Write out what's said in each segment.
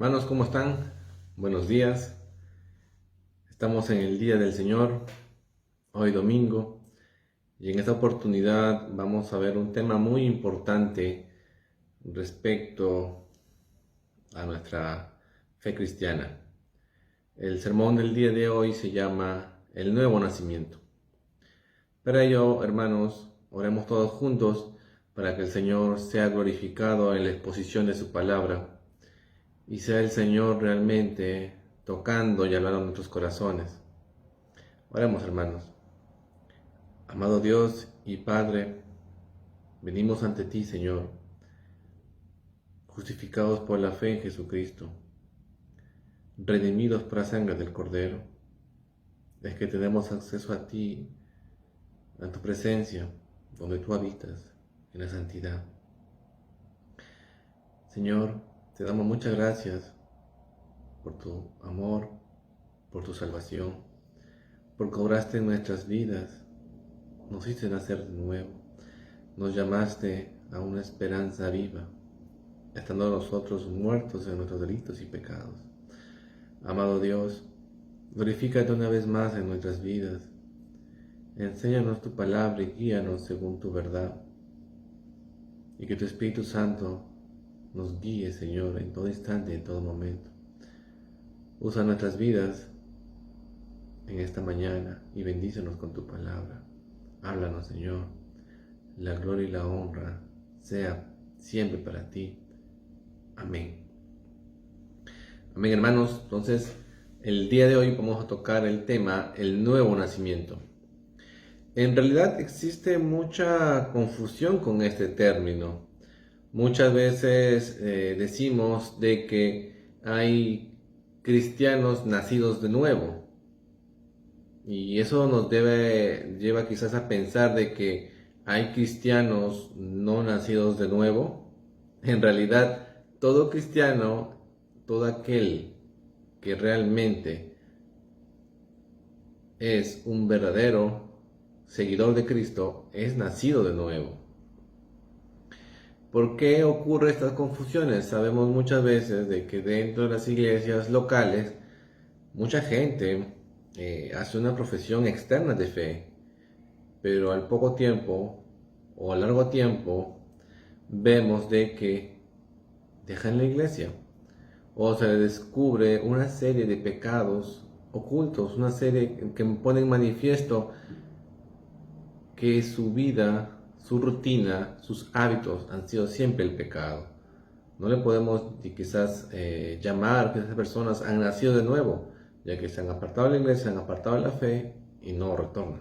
Hermanos, ¿cómo están? Buenos días. Estamos en el Día del Señor, hoy domingo, y en esta oportunidad vamos a ver un tema muy importante respecto a nuestra fe cristiana. El sermón del día de hoy se llama El Nuevo Nacimiento. Para ello, hermanos, oremos todos juntos para que el Señor sea glorificado en la exposición de su palabra y sea el Señor realmente tocando y hablando en nuestros corazones. Oremos, hermanos. Amado Dios y Padre, venimos ante ti, Señor, justificados por la fe en Jesucristo, redimidos por la sangre del Cordero. Es que tenemos acceso a ti, a tu presencia, donde tú habitas, en la santidad. Señor, te damos muchas gracias por tu amor, por tu salvación, porque obraste en nuestras vidas, nos hiciste nacer de nuevo, nos llamaste a una esperanza viva, estando nosotros muertos en nuestros delitos y pecados. Amado Dios, glorifícate una vez más en nuestras vidas, enséñanos tu palabra y guíanos según tu verdad, y que tu Espíritu Santo nos guíe, Señor, en todo instante y en todo momento. Usa nuestras vidas en esta mañana y bendícenos con tu palabra. Háblanos, Señor. La gloria y la honra sea siempre para ti. Amén. Amén, hermanos. Entonces, el día de hoy vamos a tocar el tema el nuevo nacimiento. En realidad existe mucha confusión con este término. Muchas veces decimos de que hay cristianos nacidos de nuevo. Y eso nos lleva quizás a pensar de que hay cristianos no nacidos de nuevo. En realidad, todo cristiano, todo aquel que realmente es un verdadero seguidor de Cristo, es nacido de nuevo. ¿Por qué ocurren estas confusiones? Sabemos muchas veces de que dentro de las iglesias locales, mucha gente hace una profesión externa de fe, pero al poco tiempo o a largo tiempo vemos de que dejan la iglesia o se descubre una serie de pecados ocultos, una serie que ponen manifiesto que su vida, su rutina, sus hábitos han sido siempre el pecado. No le podemos quizás llamar que esas personas han nacido de nuevo, ya que se han apartado de la iglesia, se han apartado de la fe y no retornan.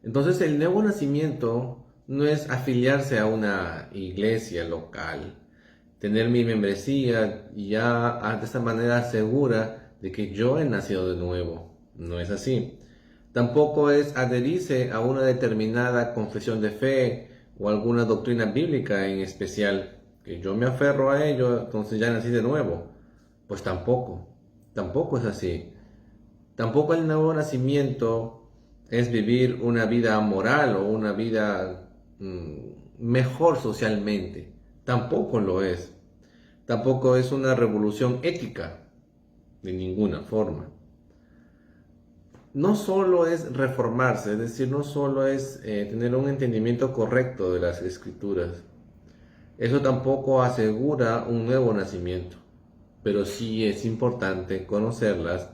Entonces el nuevo nacimiento no es afiliarse a una iglesia local, tener mi membresía y ya de esta manera segura de que yo he nacido de nuevo. No es así. Tampoco es adherirse a una determinada confesión de fe o alguna doctrina bíblica en especial, que yo me aferro a ello, entonces ya nací de nuevo. Pues tampoco es así. Tampoco el nuevo nacimiento es vivir una vida moral o una vida mejor socialmente. Tampoco lo es. Tampoco es una revolución ética, de ninguna forma. No solo es reformarse, es decir, no solo es tener un entendimiento correcto de las escrituras. Eso tampoco asegura un nuevo nacimiento, pero sí es importante conocerlas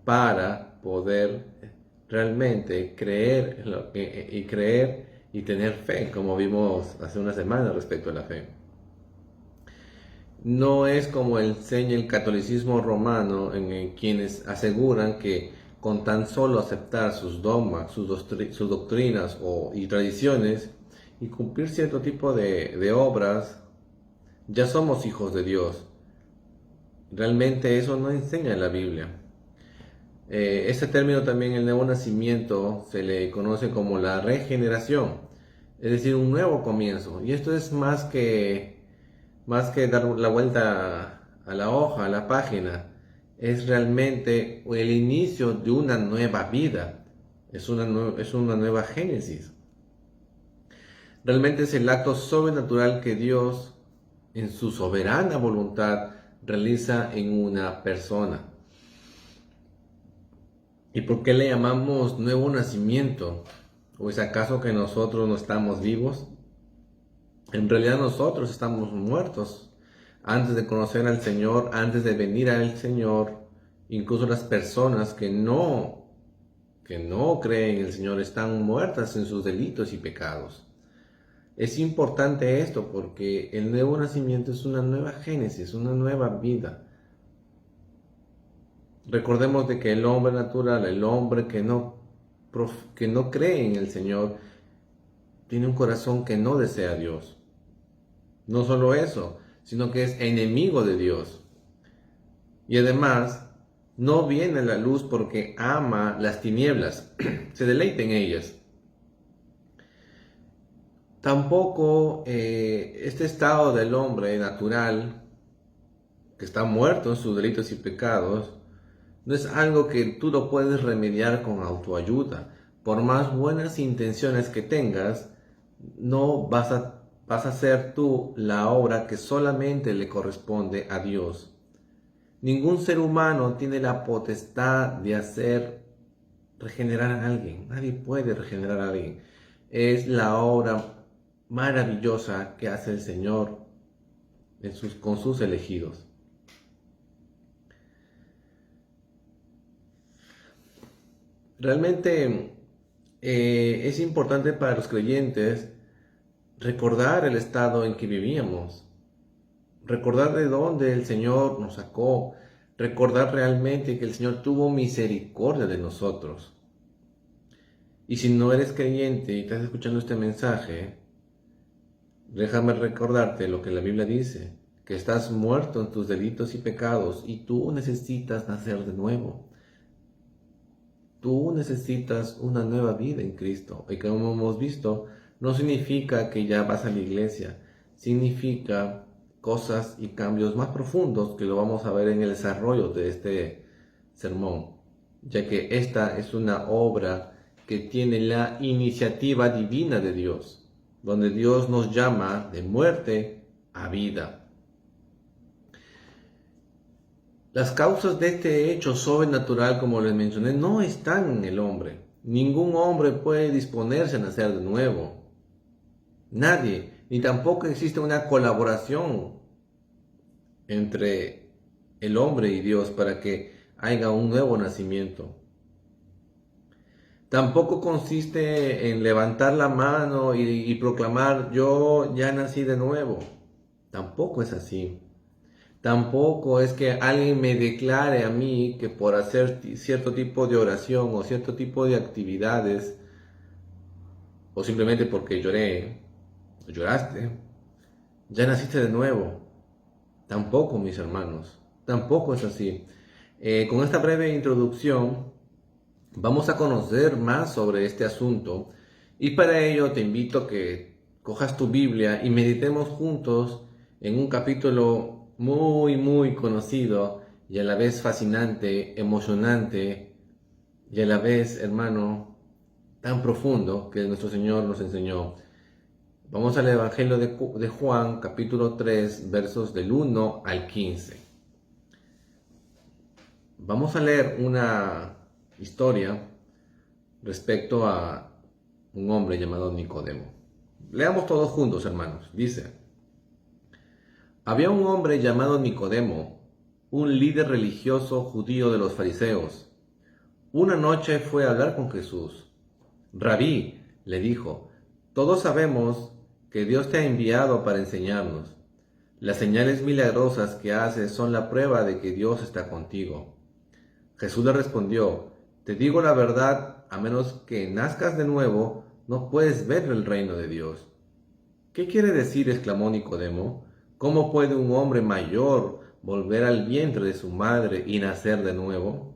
para poder realmente creer y tener fe, como vimos hace una semana respecto a la fe. No es como enseña el catolicismo romano, en quienes aseguran que con tan solo aceptar sus dogmas, sus doctrinas y tradiciones y cumplir cierto tipo de obras, ya somos hijos de Dios. Realmente eso no enseña la Biblia. Este término también, el nuevo nacimiento, se le conoce como la regeneración, es decir, un nuevo comienzo. Y esto es más que dar la vuelta a la hoja, a la página. Es realmente el inicio de una nueva vida, es una nueva génesis. Realmente es el acto sobrenatural que Dios en su soberana voluntad, realiza en una persona. ¿Y por qué le llamamos nuevo nacimiento? ¿O es acaso que nosotros no estamos vivos? En realidad nosotros estamos muertos antes de conocer al Señor, antes de venir al Señor. Incluso las personas que no creen en el Señor están muertas en sus delitos y pecados. Es importante esto porque el nuevo nacimiento es una nueva génesis, una nueva vida. Recordemos de que el hombre natural, el hombre que no cree en el Señor, tiene un corazón que no desea a Dios. No solo eso, sino que es enemigo de Dios. Y además, no viene a la luz porque ama las tinieblas, se deleita en ellas. Tampoco este estado del hombre natural, que está muerto en sus delitos y pecados, no es algo que tú lo puedes remediar con autoayuda. Por más buenas intenciones que tengas, no vas a hacer tú la obra que solamente le corresponde a Dios. Ningún ser humano tiene la potestad de regenerar a alguien. Nadie puede regenerar a alguien. Es la obra maravillosa que hace el Señor con sus elegidos. Realmente es importante para los creyentes recordar el estado en que vivíamos, recordar de dónde el Señor nos sacó, recordar realmente que el Señor tuvo misericordia de nosotros. Y si no eres creyente y estás escuchando este mensaje, déjame recordarte lo que la Biblia dice, que estás muerto en tus delitos y pecados y tú necesitas nacer de nuevo. Tú necesitas una nueva vida en Cristo. Y como hemos visto, no significa que ya vas a la iglesia. Significa cosas y cambios más profundos que lo vamos a ver en el desarrollo de este sermón. Ya que esta es una obra que tiene la iniciativa divina de Dios. Donde Dios nos llama de muerte a vida. Las causas de este hecho sobrenatural, como les mencioné, no están en el hombre. Ningún hombre puede disponerse a nacer de nuevo. Nadie. Ni tampoco existe una colaboración entre el hombre y Dios para que haya un nuevo nacimiento. Tampoco consiste en levantar la mano y proclamar: yo ya nací de nuevo. Tampoco es así. Tampoco es que alguien me declare a mí que por hacer cierto tipo de oración o cierto tipo de actividades, o simplemente porque lloraste, ya naciste de nuevo. Tampoco, mis hermanos, tampoco es así. Con esta breve introducción vamos a conocer más sobre este asunto y para ello te invito a que cojas tu Biblia y meditemos juntos en un capítulo muy conocido y a la vez fascinante, emocionante y a la vez, hermano, tan profundo que nuestro Señor nos enseñó. Vamos al Evangelio de Juan, capítulo 3, versos del 1 al 15. Vamos a leer una historia respecto a un hombre llamado Nicodemo. Leamos todos juntos, hermanos. Dice: había un hombre llamado Nicodemo, un líder religioso judío de los fariseos. Una noche fue a hablar con Jesús. Rabí, le dijo, todos sabemos que Dios te ha enviado para enseñarnos. Las señales milagrosas que haces son la prueba de que Dios está contigo. Jesús le respondió, te digo la verdad, a menos que nazcas de nuevo, no puedes ver el reino de Dios. ¿Qué quiere decir? Exclamó Nicodemo. ¿Cómo puede un hombre mayor volver al vientre de su madre y nacer de nuevo?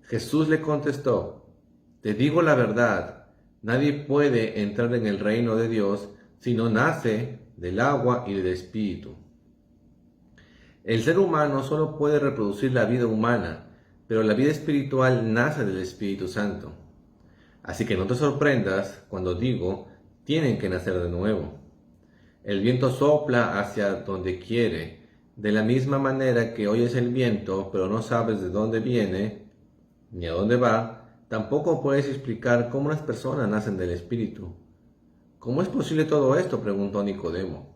Jesús le contestó, te digo la verdad, nadie puede entrar en el reino de Dios si no nace del agua y del espíritu. El ser humano solo puede reproducir la vida humana, pero la vida espiritual nace del Espíritu Santo. Así que no te sorprendas cuando digo, tienen que nacer de nuevo. El viento sopla hacia donde quiere. De la misma manera que oyes el viento, pero no sabes de dónde viene ni a dónde va, tampoco puedes explicar cómo las personas nacen del Espíritu. ¿Cómo es posible todo esto?, preguntó Nicodemo.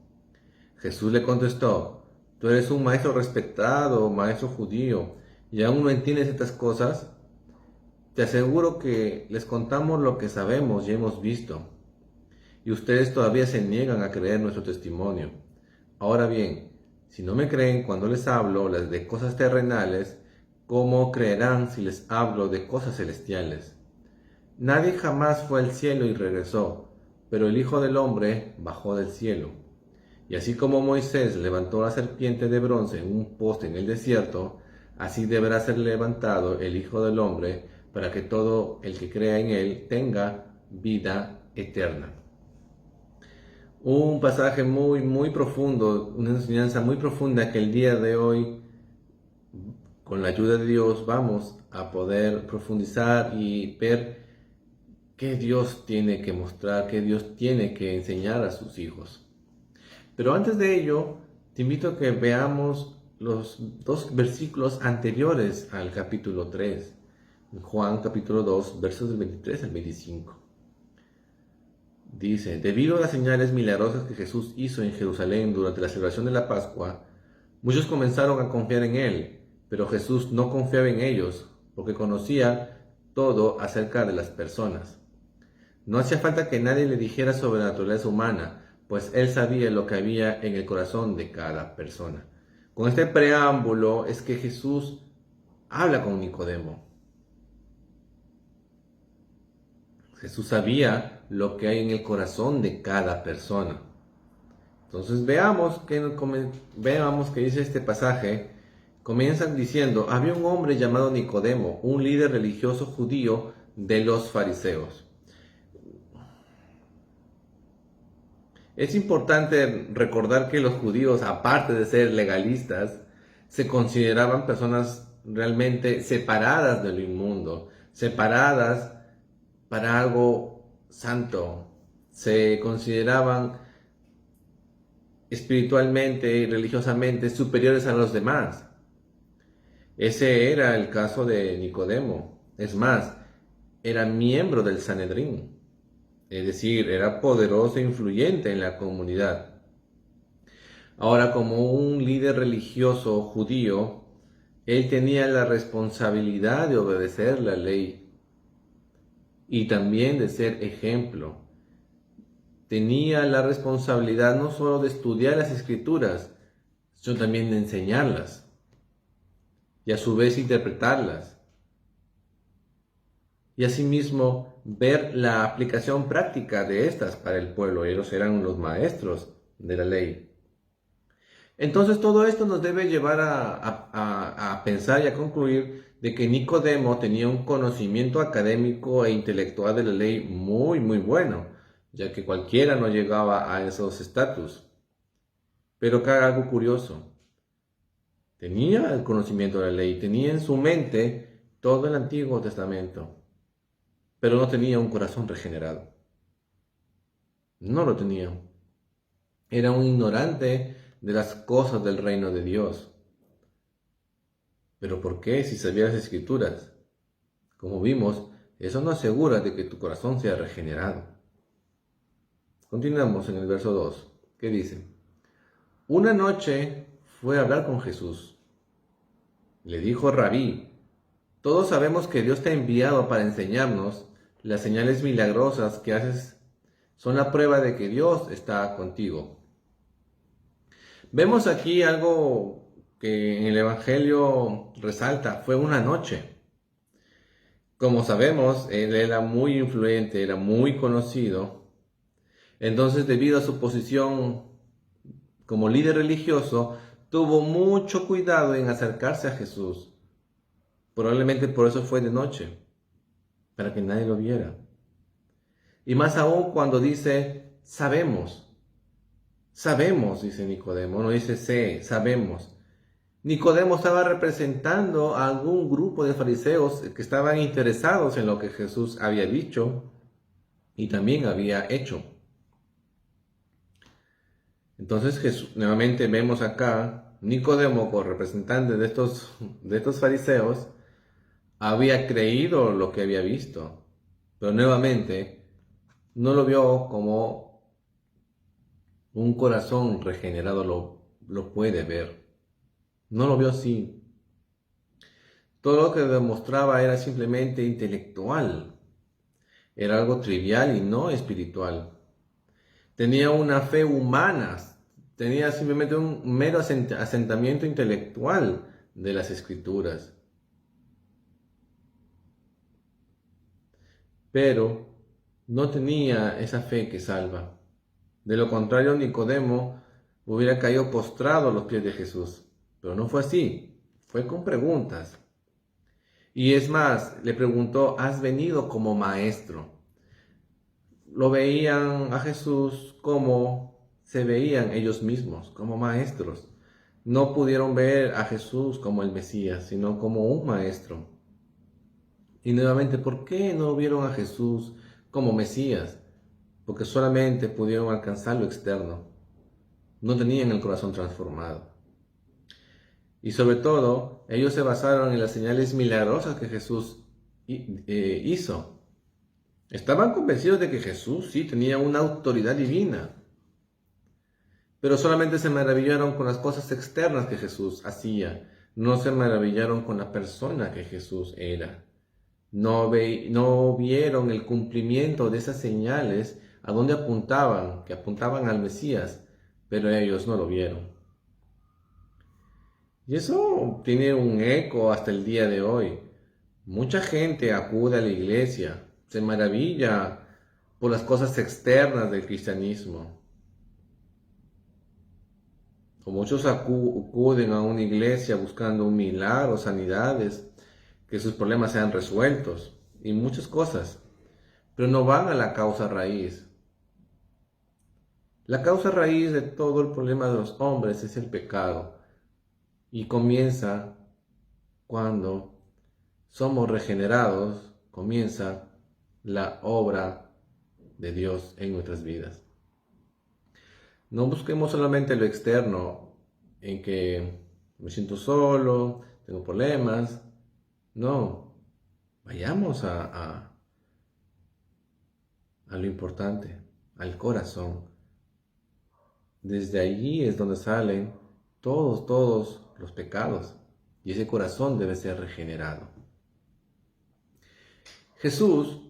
Jesús le contestó: tú eres un maestro respetado, maestro judío, y aún no entiendes estas cosas. Te aseguro que les contamos lo que sabemos y hemos visto, y ustedes todavía se niegan a creer nuestro testimonio. Ahora bien, si no me creen cuando les hablo de cosas terrenales, ¿cómo creerán si les hablo de cosas celestiales? Nadie jamás fue al cielo y regresó, pero el Hijo del Hombre bajó del cielo. Y así como Moisés levantó la serpiente de bronce en un poste en el desierto, así deberá ser levantado el Hijo del Hombre, para que todo el que crea en él tenga vida eterna. Un pasaje muy profundo, una enseñanza muy profunda que el día de hoy, con la ayuda de Dios, vamos a poder profundizar y ver qué Dios tiene que mostrar, qué Dios tiene que enseñar a sus hijos. Pero antes de ello, te invito a que veamos los dos versículos anteriores al capítulo 3. Juan capítulo 2, versos del 23 al 25. Dice: debido a las señales milagrosas que Jesús hizo en Jerusalén durante la celebración de la Pascua, muchos comenzaron a confiar en él, pero Jesús no confiaba en ellos, porque conocía todo acerca de las personas. No hacía falta que nadie le dijera sobre la naturaleza humana, pues él sabía lo que había en el corazón de cada persona. Con este preámbulo es que Jesús habla con Nicodemo. Jesús sabía lo que hay en el corazón de cada persona. Entonces veamos que dice este pasaje. Comienzan diciendo: había un hombre llamado Nicodemo, un líder religioso judío de los fariseos. Es importante recordar que los judíos, aparte de ser legalistas, se consideraban personas realmente separadas de lo inmundo, separadas para algo santo. Se consideraban espiritualmente y religiosamente superiores a los demás. Ese era el caso de Nicodemo. Es más, era miembro del Sanedrín, es decir, era poderoso e influyente en la comunidad. Ahora, como un líder religioso judío, él tenía la responsabilidad de obedecer la ley y también de ser ejemplo. Tenía la responsabilidad no solo de estudiar las escrituras, sino también de enseñarlas y a su vez interpretarlas. Y asimismo ver la aplicación práctica de estas para el pueblo. Ellos eran los maestros de la ley. Entonces todo esto nos debe llevar a pensar y a concluir de que Nicodemo tenía un conocimiento académico e intelectual de la ley muy bueno, ya que cualquiera no llegaba a esos estatus. Pero que algo curioso: tenía el conocimiento de la ley, tenía en su mente todo el Antiguo Testamento, pero no tenía un corazón regenerado. No lo tenía. Era un ignorante de las cosas del reino de Dios. ¿Pero por qué si sabía las Escrituras? Como vimos, eso no asegura de que tu corazón sea regenerado. Continuamos en el verso 2, que dice: una noche fue a hablar con Jesús. Le dijo: Rabí, todos sabemos que Dios te ha enviado para enseñarnos. Las señales milagrosas que haces son la prueba de que Dios está contigo. Vemos aquí algo que en el Evangelio resalta: fue una noche. Como sabemos, él era muy influyente, era muy conocido. Entonces, debido a su posición como líder religioso, tuvo mucho cuidado en acercarse a Jesús. Probablemente por eso fue de noche, para que nadie lo viera. Y más aún cuando dice: sabemos, dice Nicodemo, no dice sé, sabemos. Nicodemo estaba representando a algún grupo de fariseos que estaban interesados en lo que Jesús había dicho y también había hecho. Entonces Jesús, nuevamente vemos acá, Nicodemo, como representante de estos fariseos, había creído lo que había visto, pero nuevamente no lo vio como un corazón regenerado lo puede ver. No lo vio así. Todo lo que demostraba era simplemente intelectual, era algo trivial y no espiritual. Tenía una fe humana, tenía simplemente un mero asentamiento intelectual de las escrituras. Pero no tenía esa fe que salva. De lo contrario, Nicodemo hubiera caído postrado a los pies de Jesús. Pero no fue así, fue con preguntas. Y es más, le preguntó, ¿has venido como maestro? Lo veían a Jesús como se veían ellos mismos, como maestros. No pudieron ver a Jesús como el Mesías, sino como un maestro. Y nuevamente, ¿por qué no vieron a Jesús como Mesías? Porque solamente pudieron alcanzar lo externo. No tenían el corazón transformado. Y sobre todo, ellos se basaron en las señales milagrosas que Jesús hizo. Estaban convencidos de que Jesús sí tenía una autoridad divina, pero solamente se maravillaron con las cosas externas que Jesús hacía. No se maravillaron con la persona que Jesús era. No vieron el cumplimiento de esas señales a donde apuntaban, que apuntaban al Mesías, pero ellos no lo vieron. Y eso tiene un eco hasta el día de hoy. Mucha gente acude a la iglesia, se maravilla por las cosas externas del cristianismo. O muchos acuden a una iglesia buscando un milagro, sanidades, que sus problemas sean resueltos y muchas cosas, pero no van a la causa raíz. La causa raíz de todo el problema de los hombres es el pecado y comienza cuando somos regenerados, comienza la obra de Dios en nuestras vidas. No busquemos solamente lo externo, en que me siento solo, tengo problemas. No, vayamos a lo importante, al corazón. Desde allí es donde salen todos los pecados y ese corazón debe ser regenerado. Jesús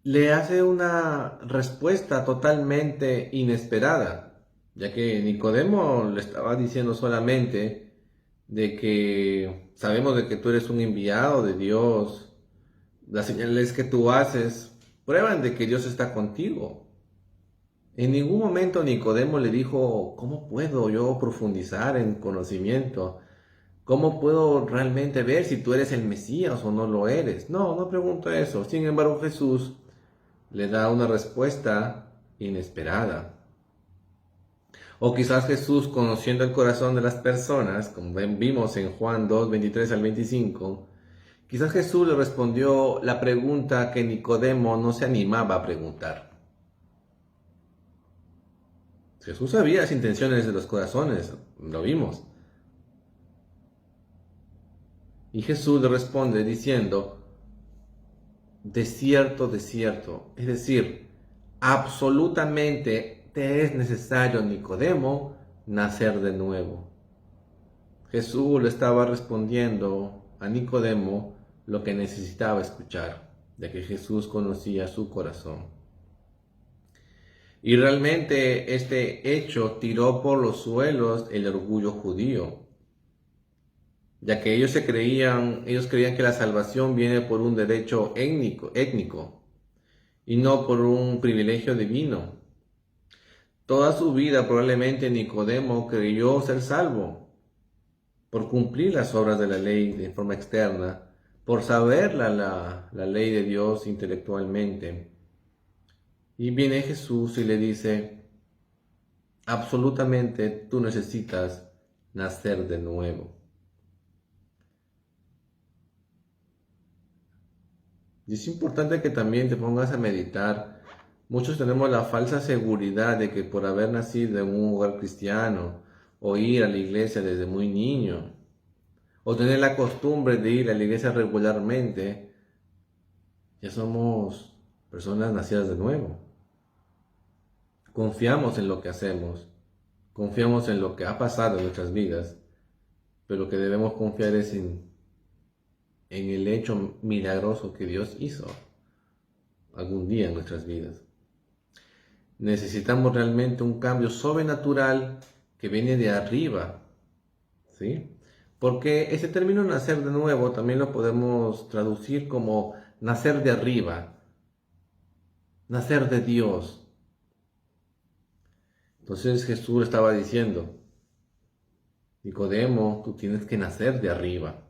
le hace una respuesta totalmente inesperada, ya que Nicodemo le estaba diciendo solamente de que sabemos de que tú eres un enviado de Dios, las señales que tú haces prueban de que Dios está contigo. En ningún momento Nicodemo le dijo, ¿cómo puedo yo profundizar en conocimiento? ¿Cómo puedo realmente ver si tú eres el Mesías o no lo eres? No pregunto eso. Sin embargo, Jesús le da una respuesta inesperada. O quizás Jesús, conociendo el corazón de las personas, como vimos en Juan 2, 23 al 25, quizás Jesús le respondió la pregunta que Nicodemo no se animaba a preguntar. Jesús sabía las intenciones de los corazones, lo vimos. Y Jesús le responde diciendo, de cierto, es decir, absolutamente te es necesario, Nicodemo, nacer de nuevo. Jesús le estaba respondiendo a Nicodemo lo que necesitaba escuchar, de que Jesús conocía su corazón. Y realmente este hecho tiró por los suelos el orgullo judío, ya que ellos creían que la salvación viene por un derecho étnico y no por un privilegio divino. Toda su vida probablemente Nicodemo creyó ser salvo por cumplir las obras de la ley de forma externa, por saber la ley de Dios intelectualmente. Y viene Jesús y le dice, absolutamente tú necesitas nacer de nuevo. Y es importante que también te pongas a meditar Muchos tenemos la falsa seguridad de que por haber nacido en un hogar cristiano o ir a la iglesia desde muy niño o tener la costumbre de ir a la iglesia regularmente, ya somos personas nacidas de nuevo. Confiamos en lo que hacemos, confiamos en lo que ha pasado en nuestras vidas, pero lo que debemos confiar es en el hecho milagroso que Dios hizo algún día en nuestras vidas. Necesitamos realmente un cambio sobrenatural que viene de arriba, ¿sí? Porque ese término nacer de nuevo también lo podemos traducir como nacer de arriba, nacer de Dios. Entonces Jesús estaba diciendo, Nicodemo, tú tienes que nacer de arriba.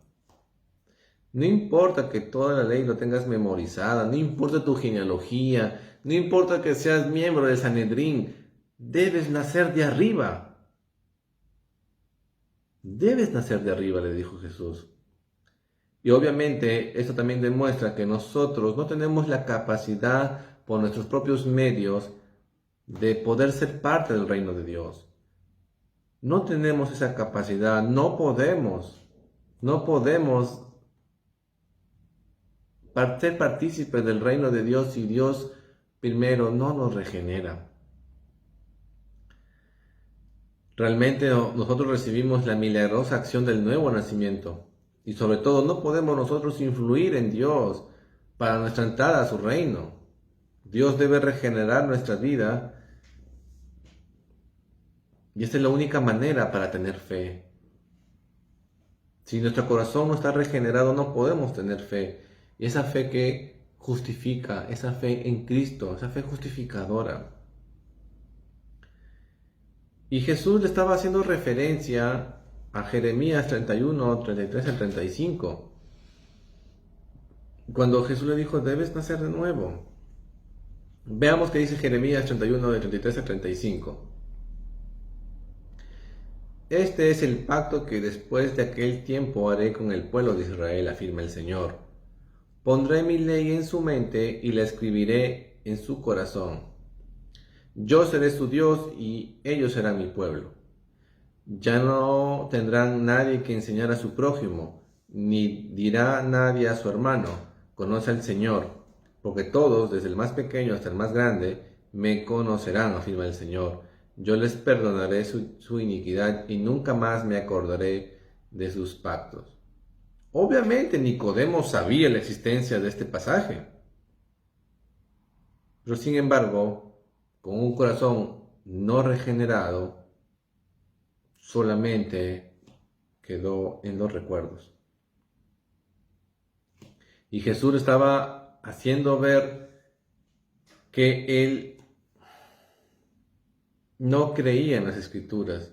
No importa que toda la ley lo tengas memorizada, no importa tu genealogía, no importa que seas miembro del Sanedrín, debes nacer de arriba. Debes nacer de arriba, le dijo Jesús. Y obviamente esto también demuestra que nosotros no tenemos la capacidad por nuestros propios medios de poder ser parte del reino de Dios. No tenemos esa capacidad, no podemos ser partícipes del reino de Dios si Dios primero no nos regenera. Realmente nosotros recibimos la milagrosa acción del nuevo nacimiento y sobre todo no podemos nosotros influir en Dios para nuestra entrada a su reino. Dios debe regenerar nuestra vida y esta es la única manera para tener fe. Si nuestro corazón no está regenerado no podemos tener fe. Y esa fe que justifica, esa fe en Cristo, esa fe justificadora. Y Jesús le estaba haciendo referencia a Jeremías 31, 33 al 35. Cuando Jesús le dijo, debes nacer de nuevo. Veamos qué dice Jeremías 31, de 33 al 35. Este es el pacto que después de aquel tiempo haré con el pueblo de Israel, afirma el Señor. Pondré mi ley en su mente y la escribiré en su corazón. Yo seré su Dios y ellos serán mi pueblo. Ya no tendrán nadie que enseñar a su prójimo, ni dirá nadie a su hermano, conoce al Señor, porque todos, desde el más pequeño hasta el más grande, me conocerán, afirma el Señor. Yo les perdonaré su iniquidad y nunca más me acordaré de sus pactos. Obviamente Nicodemo sabía la existencia de este pasaje, pero sin embargo, con un corazón no regenerado, solamente quedó en los recuerdos. Y Jesús estaba haciendo ver que él no creía en las escrituras.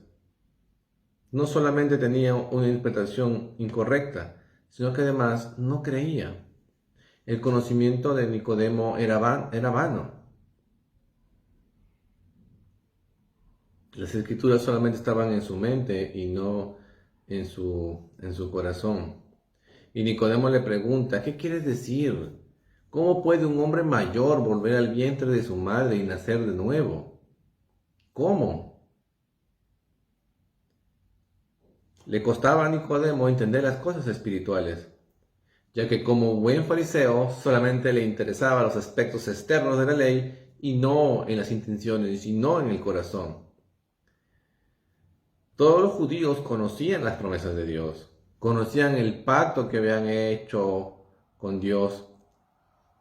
No solamente tenía una interpretación incorrecta, sino que además no creía. El conocimiento de Nicodemo era vano. Las escrituras solamente estaban en su mente y no en su corazón. Y Nicodemo le pregunta, ¿qué quieres decir? ¿Cómo puede un hombre mayor volver al vientre de su madre y nacer de nuevo? ¿Cómo? Le costaba a Nicodemo entender las cosas espirituales, ya que como buen fariseo solamente le interesaban los aspectos externos de la ley y no en las intenciones y no en el corazón. Todos los judíos conocían las promesas de Dios, conocían el pacto que habían hecho con Dios,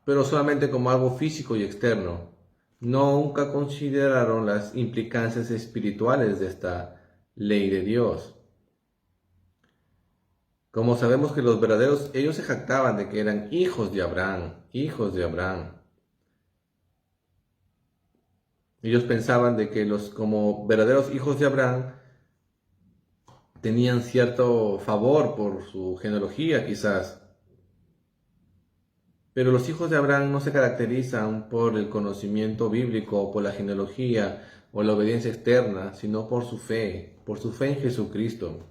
pero solamente como algo físico y externo. Nunca consideraron las implicancias espirituales de esta ley de Dios. Como sabemos que los verdaderos, ellos se jactaban de que eran hijos de Abraham, hijos de Abraham. Ellos pensaban de que como verdaderos hijos de Abraham, tenían cierto favor por su genealogía quizás. Pero los hijos de Abraham no se caracterizan por el conocimiento bíblico, por la genealogía o la obediencia externa, sino por su fe en Jesucristo.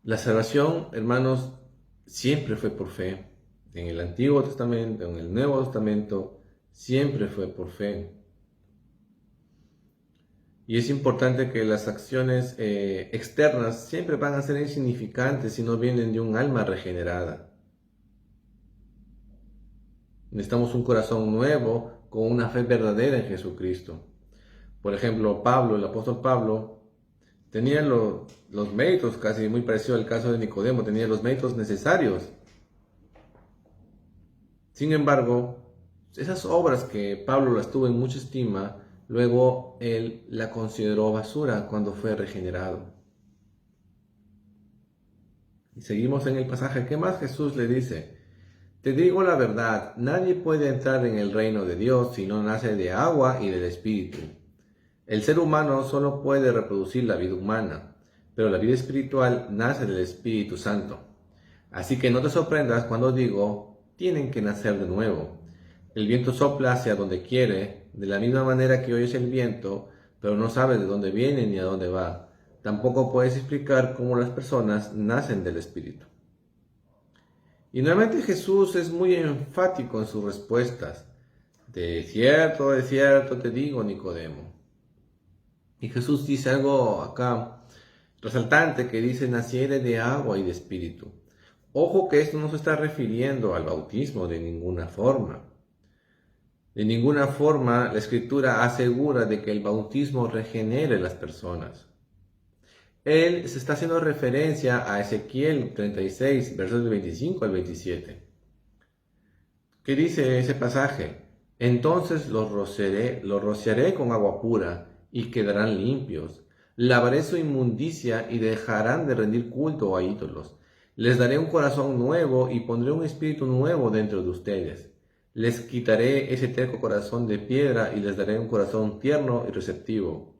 La salvación, hermanos, siempre fue por fe. En el Antiguo Testamento, en el Nuevo Testamento, siempre fue por fe. Y es importante que las acciones externas siempre van a ser insignificantes si no vienen de un alma regenerada. Necesitamos un corazón nuevo con una fe verdadera en Jesucristo. Por ejemplo, Pablo, el apóstol Pablo, tenía los méritos, casi muy parecido al caso de Nicodemo, tenía los méritos necesarios. Sin embargo, esas obras que Pablo las tuvo en mucha estima, luego él la consideró basura cuando fue regenerado. Y seguimos en el pasaje. ¿Qué más Jesús le dice? Te digo la verdad, nadie puede entrar en el reino de Dios si no nace de agua y del Espíritu. El ser humano solo puede reproducir la vida humana, pero la vida espiritual nace del Espíritu Santo. Así que no te sorprendas cuando digo, tienen que nacer de nuevo. El viento sopla hacia donde quiere, de la misma manera que oyes el viento, pero no sabes de dónde viene ni a dónde va. Tampoco puedes explicar cómo las personas nacen del Espíritu. Y nuevamente Jesús es muy enfático en sus respuestas. De cierto te digo, Nicodemo. Y Jesús dice algo acá resaltante que dice, naciere de agua y de espíritu. Ojo que esto no se está refiriendo al bautismo de ninguna forma. De ninguna forma la Escritura asegura de que el bautismo regenere las personas. Él se está haciendo referencia a Ezequiel 36, versos del 25 al 27. ¿Qué dice ese pasaje? Entonces los rociaré con agua pura y quedarán limpios. Lavaré su inmundicia y dejarán de rendir culto a ídolos. Les daré un corazón nuevo y pondré un espíritu nuevo dentro de ustedes. Les quitaré ese terco corazón de piedra y les daré un corazón tierno y receptivo.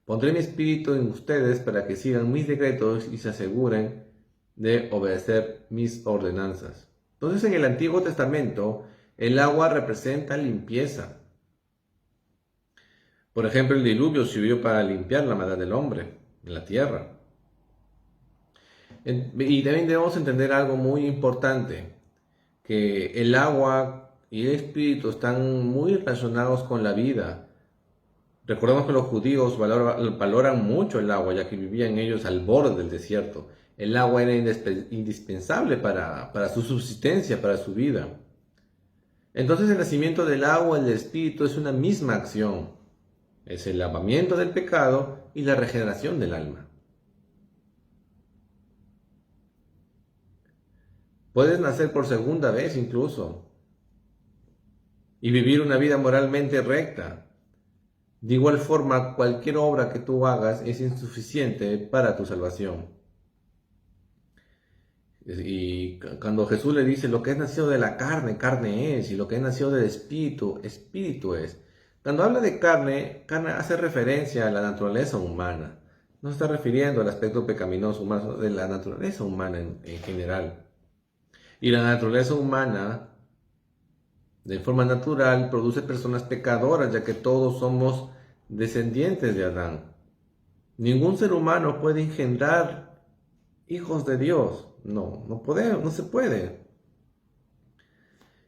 Pondré mi espíritu en ustedes para que sigan mis decretos y se aseguren de obedecer mis ordenanzas. Entonces, en el Antiguo Testamento, el agua representa limpieza. Por ejemplo, el diluvio sirvió para limpiar la maldad del hombre en la tierra. Y también debemos entender algo muy importante, que el agua y el espíritu están muy relacionados con la vida. Recordemos que los judíos valoran mucho el agua, ya que vivían ellos al borde del desierto. El agua era indispensable para su subsistencia, para su vida. Entonces el nacimiento del agua y del espíritu es una misma acción. Es el lavamiento del pecado y la regeneración del alma. Puedes nacer por segunda vez incluso y vivir una vida moralmente recta. De igual forma, cualquier obra que tú hagas es insuficiente para tu salvación. Y cuando Jesús le dice, lo que es nacido de la carne, carne es, y lo que es nacido del espíritu, espíritu es. Cuando habla de carne, carne hace referencia a la naturaleza humana. No se está refiriendo al aspecto pecaminoso humano, de la naturaleza humana en general. Y la naturaleza humana, de forma natural, produce personas pecadoras, ya que todos somos descendientes de Adán. Ningún ser humano puede engendrar hijos de Dios. No se puede.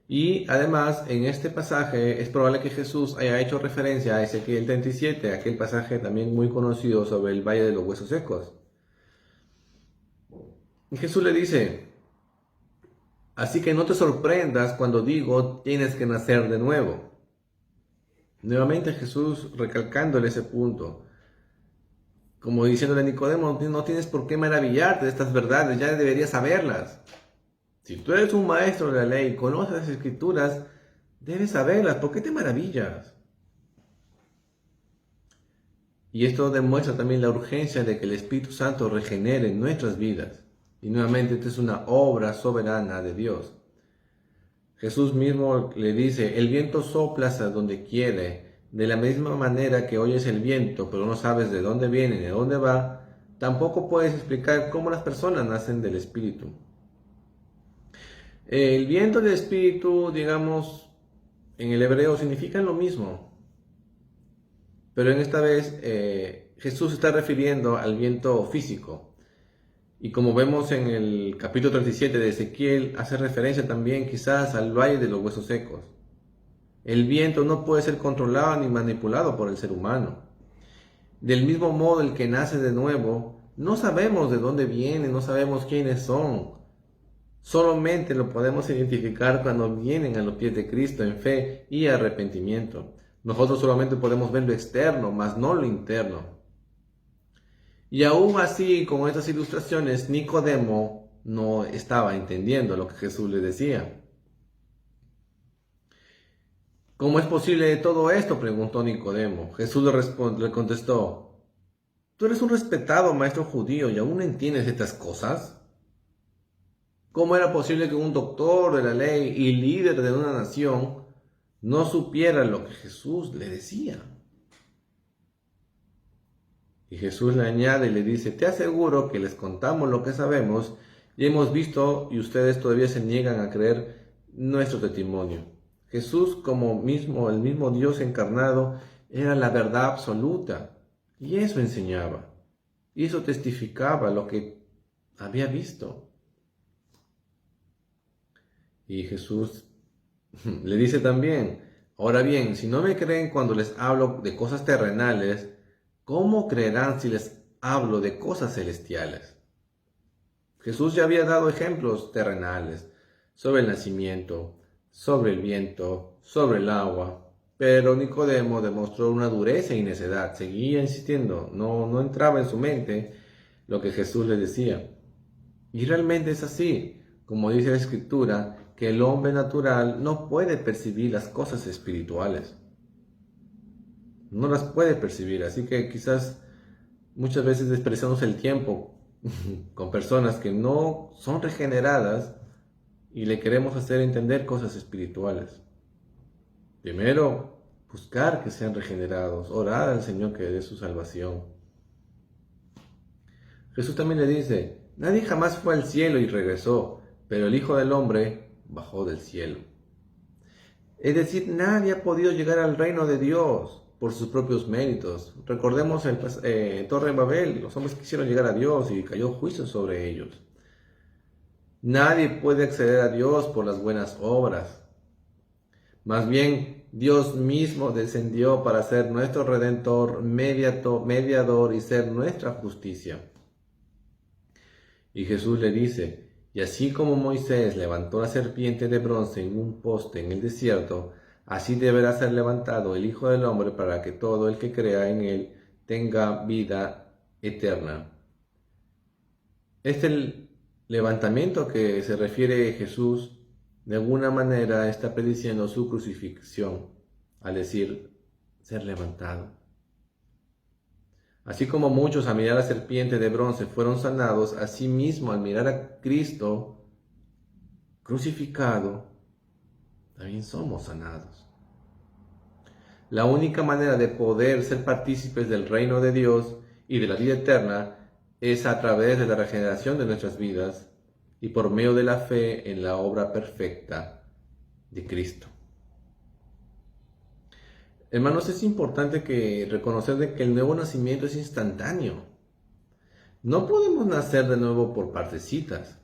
Y además, en este pasaje es probable que Jesús haya hecho referencia a Ezequiel 37, aquel pasaje también muy conocido sobre el Valle de los Huesos Secos. Y Jesús le dice, así que no te sorprendas cuando digo tienes que nacer de nuevo. Nuevamente Jesús recalcándole ese punto, como diciéndole a Nicodemo, no tienes por qué maravillarte de estas verdades, ya deberías saberlas. Si tú eres un maestro de la ley, conoces las escrituras, debes saberlas, ¿por qué te maravillas? Y esto demuestra también la urgencia de que el Espíritu Santo regenere nuestras vidas. Y nuevamente esta es una obra soberana de Dios. Jesús mismo le dice, el viento sopla hacia donde quiere, de la misma manera que oyes el viento, pero no sabes de dónde viene ni de dónde va, tampoco puedes explicar cómo las personas nacen del Espíritu. El viento y el Espíritu, digamos, en el hebreo significan lo mismo, pero en esta vez Jesús se está refiriendo al viento físico. Y como vemos en el capítulo 37 de Ezequiel, hace referencia también quizás al valle de los huesos secos. El viento no puede ser controlado ni manipulado por el ser humano. Del mismo modo, el que nace de nuevo, no sabemos de dónde viene, no sabemos quiénes son. Solamente lo podemos identificar cuando vienen a los pies de Cristo en fe y arrepentimiento. Nosotros solamente podemos ver lo externo, mas no lo interno. Y aún así, con estas ilustraciones, Nicodemo no estaba entendiendo lo que Jesús le decía. ¿Cómo es posible todo esto?, preguntó Nicodemo. Jesús le contestó: ¿tú eres un respetado maestro judío y aún no entiendes estas cosas? ¿Cómo era posible que un doctor de la ley y líder de una nación no supiera lo que Jesús le decía? Y Jesús le añade y le dice: te aseguro que les contamos lo que sabemos y hemos visto, y ustedes todavía se niegan a creer nuestro testimonio. Jesús, como el mismo Dios encarnado, era la verdad absoluta, y eso enseñaba, y eso testificaba lo que había visto. Y Jesús le dice también: ahora bien, si no me creen cuando les hablo de cosas terrenales, ¿cómo creerán si les hablo de cosas celestiales? Jesús ya había dado ejemplos terrenales sobre el nacimiento, sobre el viento, sobre el agua, pero Nicodemo demostró una dureza y necedad. Seguía insistiendo, no entraba en su mente lo que Jesús le decía. Y realmente es así, como dice la Escritura, que el hombre natural no puede percibir las cosas espirituales. No las puede percibir, así que quizás muchas veces desperdiciamos el tiempo con personas que no son regeneradas y le queremos hacer entender cosas espirituales. Primero, buscar que sean regenerados, orar al Señor que dé su salvación. Jesús también le dice: nadie jamás fue al cielo y regresó, pero el Hijo del Hombre bajó del cielo. Es decir, nadie ha podido llegar al reino de Dios por sus propios méritos. Recordemos el Torre de Babel, los hombres quisieron llegar a Dios y cayó juicio sobre ellos. Nadie puede acceder a Dios por las buenas obras. Más bien, Dios mismo descendió para ser nuestro Redentor, mediador y ser nuestra justicia. Y Jesús le dice: y así como Moisés levantó la serpiente de bronce en un poste en el desierto, así deberá ser levantado el Hijo del Hombre para que todo el que crea en él tenga vida eterna. Este levantamiento que se refiere Jesús, de alguna manera está prediciendo su crucifixión, al decir ser levantado. Así como muchos al mirar a la serpiente de bronce fueron sanados, asimismo al mirar a Cristo crucificado, también somos sanados. La única manera de poder ser partícipes del reino de Dios y de la vida eterna es a través de la regeneración de nuestras vidas y por medio de la fe en la obra perfecta de Cristo. Hermanos, es importante reconocer de que el nuevo nacimiento es instantáneo. No podemos nacer de nuevo por partecitas.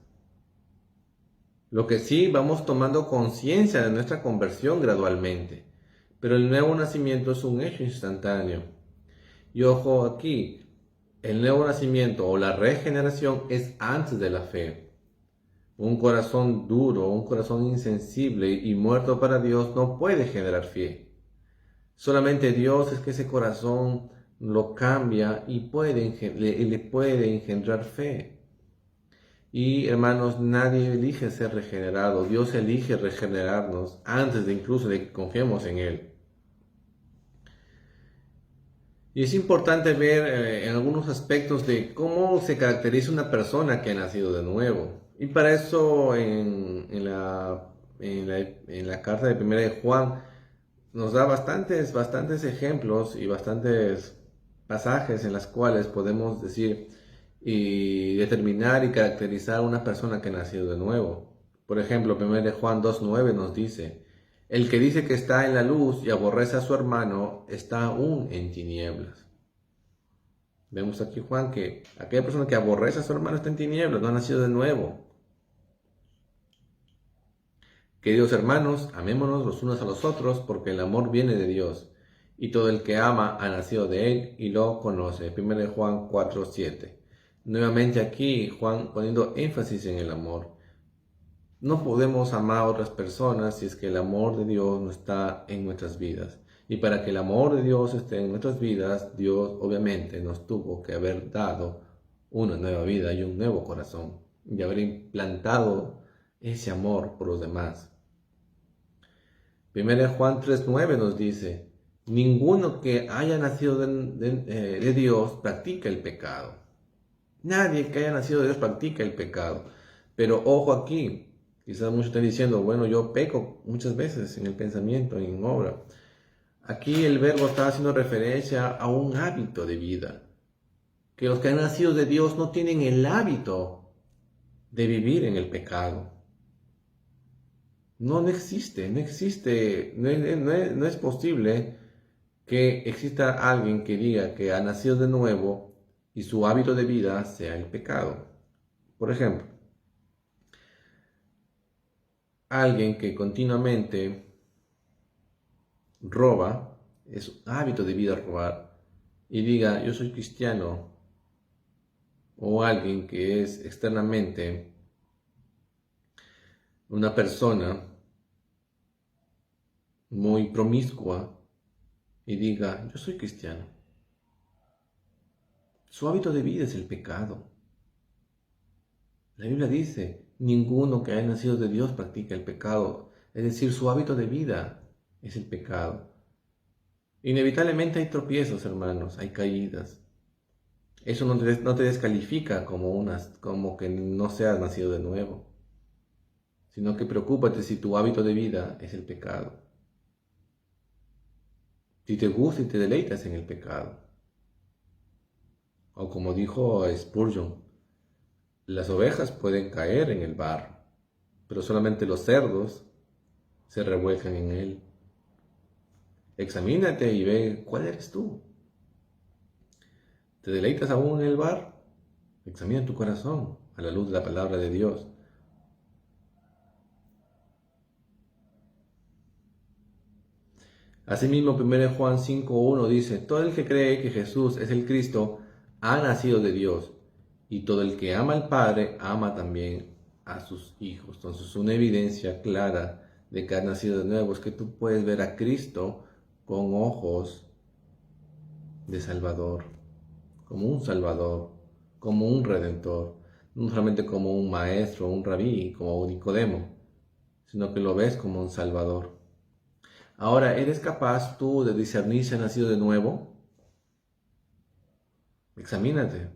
Lo que sí, vamos tomando conciencia de nuestra conversión gradualmente, pero el nuevo nacimiento es un hecho instantáneo. Y ojo aquí, el nuevo nacimiento o la regeneración es antes de la fe. Un corazón duro, un corazón insensible y muerto para Dios no puede generar fe. Solamente Dios es que ese corazón lo cambia y le puede engendrar fe. Y hermanos, nadie elige ser regenerado. Dios elige regenerarnos antes de incluso de que confiemos en Él. Y es importante ver en algunos aspectos de cómo se caracteriza una persona que ha nacido de nuevo. Y para eso en la carta de Primera de Juan nos da bastantes ejemplos y bastantes pasajes en las cuales podemos decir y determinar y caracterizar a una persona que ha nacido de nuevo. Por ejemplo, 1 Juan 2:9 nos dice: el que dice que está en la luz y aborrece a su hermano está aún en tinieblas. Vemos aquí Juan que aquella persona que aborrece a su hermano está en tinieblas, no ha nacido de nuevo. Queridos hermanos, amémonos los unos a los otros, porque el amor viene de Dios, y todo el que ama ha nacido de Él y lo conoce. 1 Juan 4:7. Nuevamente aquí Juan poniendo énfasis en el amor. No podemos amar a otras personas si es que el amor de Dios no está en nuestras vidas. Y para que el amor de Dios esté en nuestras vidas, Dios obviamente nos tuvo que haber dado una nueva vida y un nuevo corazón, y haber implantado ese amor por los demás. 1 Juan 3:9 nos dice, ninguno que haya nacido de Dios practica el pecado. Nadie que haya nacido de Dios practica el pecado. Pero ojo aquí, quizás muchos estén diciendo, bueno, yo peco muchas veces en el pensamiento y en obra. Aquí el verbo está haciendo referencia a un hábito de vida. Que los que han nacido de Dios no tienen el hábito de vivir en el pecado. No existe, no es posible que exista alguien que diga que ha nacido de nuevo y su hábito de vida sea el pecado. Por ejemplo, alguien que continuamente roba, es un hábito de vida robar, y diga yo soy cristiano, o alguien que es externamente una persona muy promiscua y diga yo soy cristiano. Su hábito de vida es el pecado. La Biblia dice, ninguno que haya nacido de Dios practica el pecado. Es decir, su hábito de vida es el pecado. Inevitablemente hay tropiezos, hermanos, hay caídas. Eso no te descalifica como que no seas nacido de nuevo, sino que preocúpate si tu hábito de vida es el pecado. Si te gusta y te deleitas en el pecado. O como dijo Spurgeon, las ovejas pueden caer en el barro, pero solamente los cerdos se revuelcan en él. Examínate y ve cuál eres tú. ¿Te deleitas aún en el barro? Examina tu corazón a la luz de la palabra de Dios. Asimismo, 1 Juan 5:1 dice, todo el que cree que Jesús es el Cristo ha nacido de Dios, y todo el que ama al Padre ama también a sus hijos. Entonces, una evidencia clara de que has nacido de nuevo es que tú puedes ver a Cristo con ojos de Salvador, como un Redentor, no solamente como un maestro, un rabí, como un Nicodemo, sino que lo ves como un Salvador. Ahora, ¿eres capaz tú de discernir si has nacido de nuevo? Examínate.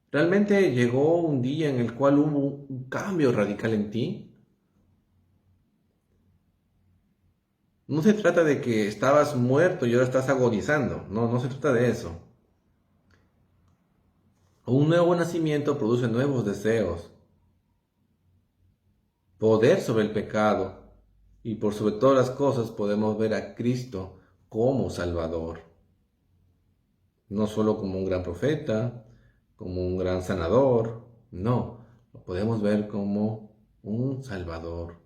¿Realmente llegó un día en el cual hubo un cambio radical en ti? No se trata de que estabas muerto y ahora estás agonizando. No se trata de eso. Un nuevo nacimiento produce nuevos deseos, poder sobre el pecado, y por sobre todas las cosas podemos ver a Cristo como Salvador. No solo como un gran profeta, como un gran sanador, no, lo podemos ver como un Salvador.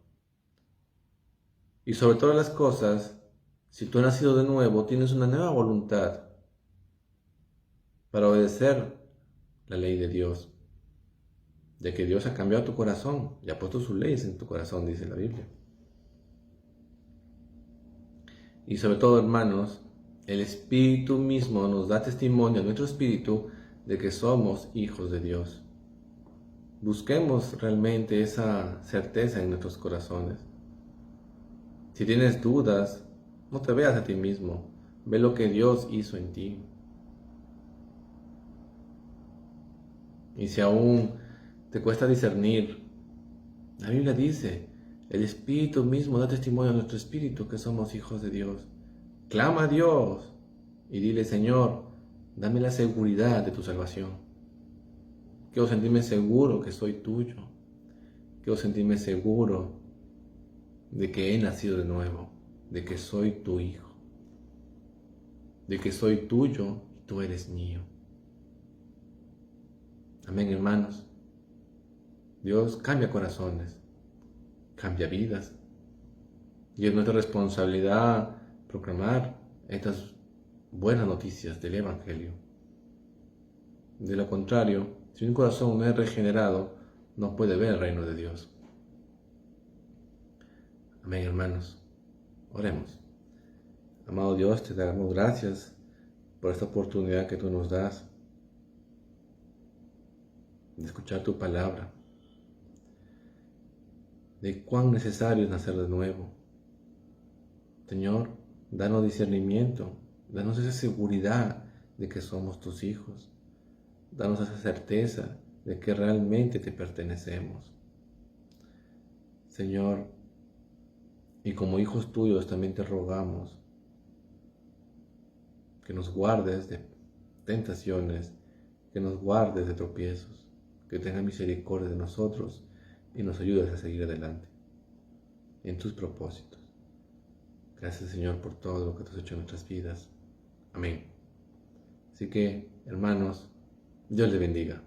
Y sobre todas las cosas, si tú has nacido de nuevo, tienes una nueva voluntad para obedecer la ley de Dios, de que Dios ha cambiado tu corazón y ha puesto sus leyes en tu corazón, dice la Biblia. Y sobre todo, hermanos, el Espíritu mismo nos da testimonio a nuestro espíritu de que somos hijos de Dios. Busquemos realmente esa certeza en nuestros corazones. Si tienes dudas, no te veas a ti mismo, ve lo que Dios hizo en ti. Y si aún te cuesta discernir, la Biblia dice, el Espíritu mismo da testimonio a nuestro espíritu que somos hijos de Dios. Clama a Dios y dile, Señor, dame la seguridad de tu salvación. Quiero sentirme seguro que soy tuyo. Quiero sentirme seguro de que he nacido de nuevo, de que soy tu hijo, de que soy tuyo y tú eres mío. Amén, hermanos. Dios cambia corazones, cambia vidas. Y es nuestra responsabilidad proclamar estas buenas noticias del Evangelio. De lo contrario, si un corazón no es regenerado, no puede ver el reino de Dios. Amén, hermanos. Oremos. Amado Dios, te damos gracias por esta oportunidad que tú nos das de escuchar tu palabra, de cuán necesario es nacer de nuevo. Señor, danos discernimiento, danos esa seguridad de que somos tus hijos, danos esa certeza de que realmente te pertenecemos. Señor, y como hijos tuyos también te rogamos que nos guardes de tentaciones, que nos guardes de tropiezos, que tengas misericordia de nosotros y nos ayudes a seguir adelante en tus propósitos. Gracias, Señor, por todo lo que tú has hecho en nuestras vidas. Amén. Así que, hermanos, Dios les bendiga.